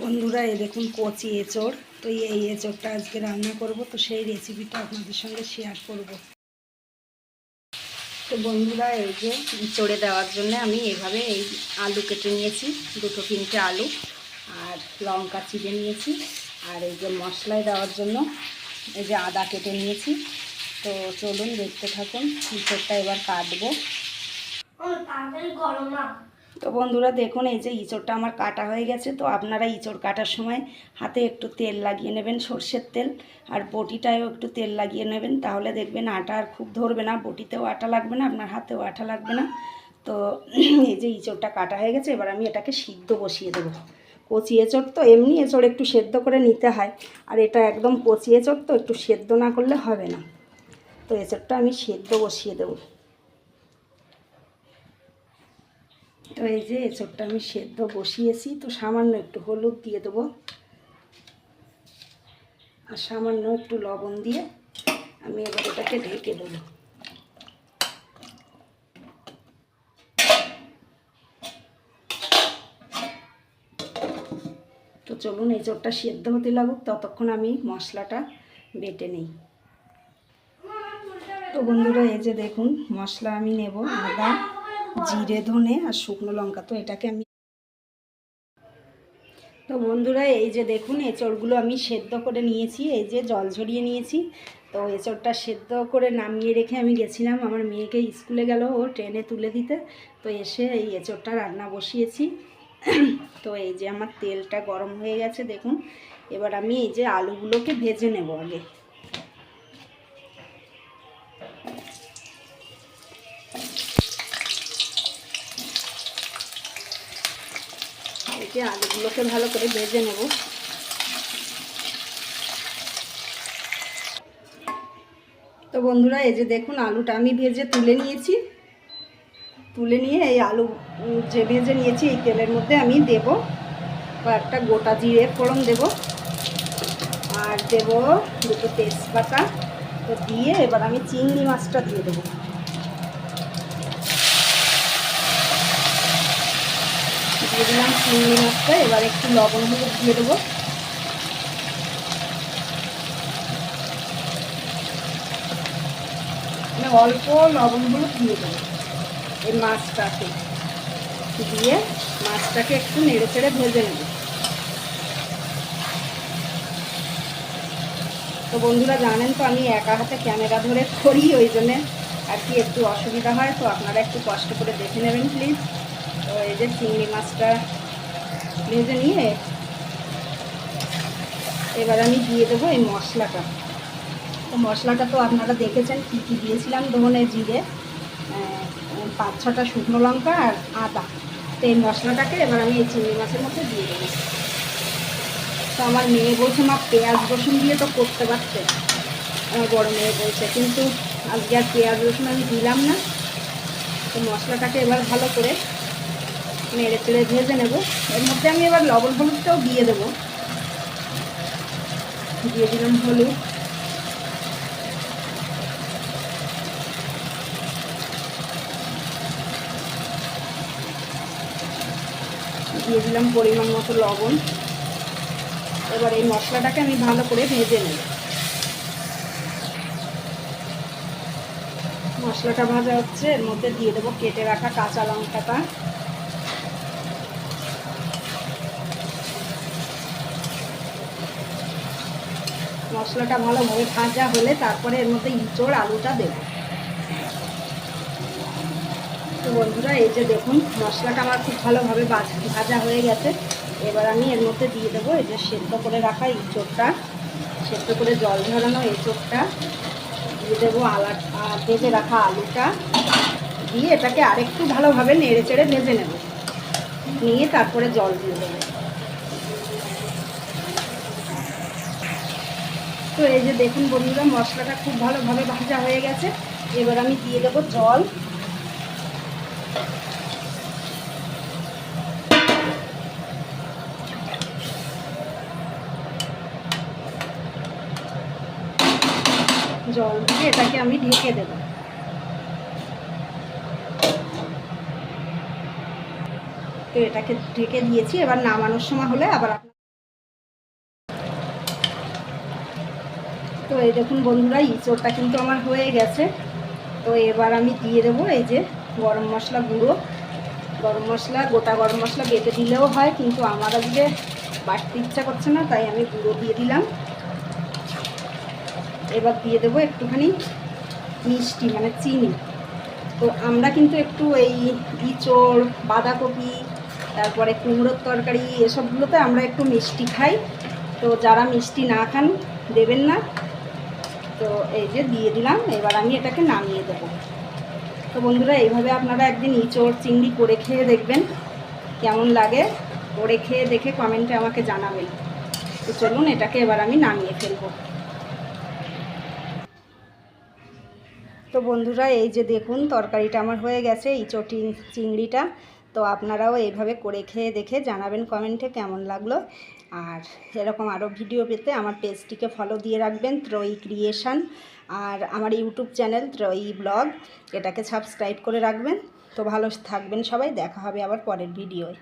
বন্ধুরা এই দেখুন কচি এঁচড়। তো এই এঁচড়টা আজকে রান্না করব, তো সেই রেসিপিটা আপনাদের সঙ্গে শেয়ার করব। তো বন্ধুরা এই যে এঁচড়ে দেওয়ার জন্য আমি এভাবে এই আলু কেটে নিয়েছি, দুটো তিনটে আলু, আর লঙ্কা চিড়ে নিয়েছি, আর এই যে মশলায় দেওয়ার জন্য এই যে আদা কেটে নিয়েছি। তো চলুন দেখতে থাকুন, এঁচড়টা এবার কাটবো। তো বন্ধুরা দেখুন এই যে ইঁচড়টা আমার কাটা হয়ে গেছে। তো আপনারা ইঁচড় কাটার সময় হাতে একটু তেল লাগিয়ে নেবেন, সর্ষের তেল, আর বটিটায়ও একটু তেল লাগিয়ে নেবেন, তাহলে দেখবেন আটা আর খুব ধরবে না, বটিতেও আটা লাগবে না, আপনার হাতেও আটা লাগবে না। তো এই যে ইঁচড়টা কাটা হয়ে গেছে, এবার আমি এটাকে সিদ্ধ বসিয়ে দেবো। কচি এঁচড় তো এমনি এঁচড় একটু সেদ্ধ করে নিতে হয়, আর এটা একদম কচি এঁচড়, তো একটু সেদ্ধ না করলে হবে না। তো এঁচড়টা আমি সেদ্ধ বসিয়ে দেবো। তো এই যে এঁচড়টা আমি সেদ্ধ বসিয়েছি। তো সামান্য একটু হলুদ দিয়ে দেবো, আর সামান্য একটু লবণ দিয়ে আমি এবার এটাকে ঢেকে দেবো। তো চলুন এঁচড়টা সেদ্ধ হতে লাগুক, ততক্ষণ আমি মশলাটা বেটে নিই। তো বন্ধুরা এই যে দেখুন মশলা আমি নেব, আদা, জিরে, ধনে আর শুকনো লঙ্কা। তো এটাকে আমি তো বন্ধুরা এই যে দেখুন এঁচড়গুলো আমি সেদ্ধ করে নিয়েছি, এই যে জল ঝরিয়ে নিয়েছি। তো এঁচড়টা সেদ্ধ করে নামিয়ে রেখে আমি গেছিলাম আমার মেয়েকে স্কুলে গেল ও ট্রেনে তুলে দিতে। তো এসে এই এঁচড়টা রান্না বসিয়েছি। তো এই যে আমার তেলটা গরম হয়ে গেছে দেখুন। এবার আমি এই যে আলুগুলোকে ভেজে নেব আগে। এই যে আলুগুলোকে ভালো করে ভেজে নেব। তো বন্ধুরা এই যে দেখুন আলুটা আমি ভেজে তুলে নিয়েছি। তুলে নিয়ে এই আলু যে ভেজে নিয়েছি এই তেলের মধ্যে আমি দেব কয়েকটা গোটা জিরে ফোড়ন দেব, আর দেব দুটো তেজপাতা। তো দিয়ে এবার আমি চিংড়ি মাছটা দিয়ে দেবো। দিয়ে দিলাম চিংড়ি মাছটা, এবার একটু লবণ হলুদ দিয়ে দেবো। মানে অল্প লবণ হলুদ দিয়ে দেবো এই মাছটাকে, দিয়ে মাছটাকে একটু নেড়ে চেড়ে ভেজে নেব। তো বন্ধুরা জানেন তো আমি একা হাতে ক্যামেরা ধরে করি, ওই জন্যে আর কি একটু অসুবিধা হয়। তো আপনারা একটু কষ্ট করে দেখে নেবেন প্লিজ। তো এই যে চিংড়ি মাছটা ভেজে নিয়ে এবার আমি দিয়ে দেবো এই মশলাটা। তো মশলাটা তো আপনারা দেখেছেন কী কী দিয়েছিলাম, ধনে, জিরে, 5-6টা শুকনো লঙ্কা আর আদা। তো এই মশলাটাকে এবার আমি এই চিংড়ি মাছের মধ্যে দিয়ে দেবো। তো আমার মেয়ে বলছে মা পেঁয়াজ রসুন দিয়ে তো করতে পারতে, আমার বড় মেয়ে বলছে, কিন্তু আজকে আর পেঁয়াজ রসুন আমি দিলাম না। তো মশলাটাকে এবার ভালো করে নেড়ে চেড়ে ভেজে নেব। এর মধ্যে আমি এবার লবণ হলুদটাও দিয়ে দেবো। দিয়ে দিলাম হলুদ, দিয়ে দিলাম পরিমাণ মতো লবণ। এবার এই মশলাটাকে আমি ভালো করে ভেজে নেব। মশলাটা ভাজা হচ্ছে, এর মধ্যে দিয়ে দেবো কেটে রাখা কাঁচা লঙ্কাটা। মশলাটা ভালোভাবে ভাজা হলে তারপরে এর মধ্যে ইঁচড় আলুটা দেব। তো বন্ধুরা এই যে দেখুন মশলাটা আমার খুব ভালোভাবে ভাজা হয়ে গেছে। এবার আমি এর মধ্যে দিয়ে দেবো এই যে সেদ্ধ করে রাখা ইঁচড়টা, সেদ্ধ করে জল ঝরানো এঁচড়টা দিয়ে দেবো, ভেজে রাখা আলুটা দিয়ে এটাকে আরেকটু ভালোভাবে নেড়ে চেড়ে ভেজে নেব, নিয়ে তারপরে জল দিয়ে দেবো। তো এই যে দেখুন বন্ধুরা মশলাটা খুব ভালোভাবে ভাজা হয়ে গেছে। এবার আমি দিয়ে দেবো জল। জল দিয়ে এটাকে আমি ঢেকে দেব। তো এটাকে ঢেকে দিয়েছি, এবার নামানোর সময় হলে আবার তো এই দেখুন বন্ধুরা, ইঁচড়টা কিন্তু আমার হয়ে গেছে। তো এবার আমি দিয়ে দেবো এই যে গরম মশলা গুঁড়ো। গরম মশলা, গোটা গরম মশলা বেটে দিলেও হয়, কিন্তু আমার আজকে বাটতে ইচ্ছা করছে না, তাই আমি গুঁড়ো দিয়ে দিলাম। এবার দিয়ে দেবো একটুখানি মিষ্টি, মানে চিনি। তো আমরা কিন্তু একটু এই ইঁচড়, বাঁধাকপি, তারপরে কুমড়োর তরকারি, এসবগুলোতে আমরা একটু মিষ্টি খাই। তো যারা মিষ্টি না খান দেবেন না। তো এই যে দিয়ে দিলাম, এবার আমি এটাকে নামিয়ে দেবো। তো বন্ধুরা, এইভাবে আপনারা একদিন ইঁচড় চিংড়ি করে খেয়ে দেখবেন কেমন লাগে। করে খেয়ে দেখে কমেন্টে আমাকে জানাবেন। তো চলুন এটাকে এবার আমি নামিয়ে ফেলবো। তো বন্ধুরা, এই যে দেখুন তরকারিটা আমার হয়ে গেছে, ইঁচড় চিংড়িটা। তো আপনারাও এইভাবে করে খেয়ে দেখে জানাবেন কমেন্টে কেমন লাগলো। আর এরকম আরও ভিডিও পেতে আমার পেজটিকে ফলো দিয়ে রাখবেন, ত্রয়ী ক্রিয়েশন। আর আমার ইউটিউব চ্যানেল ত্রয়ী ব্লগ, এটাকে সাবস্ক্রাইব করে রাখবেন। তো ভালো থাকবেন সবাই, দেখা হবে আবার পরের ভিডিওয়।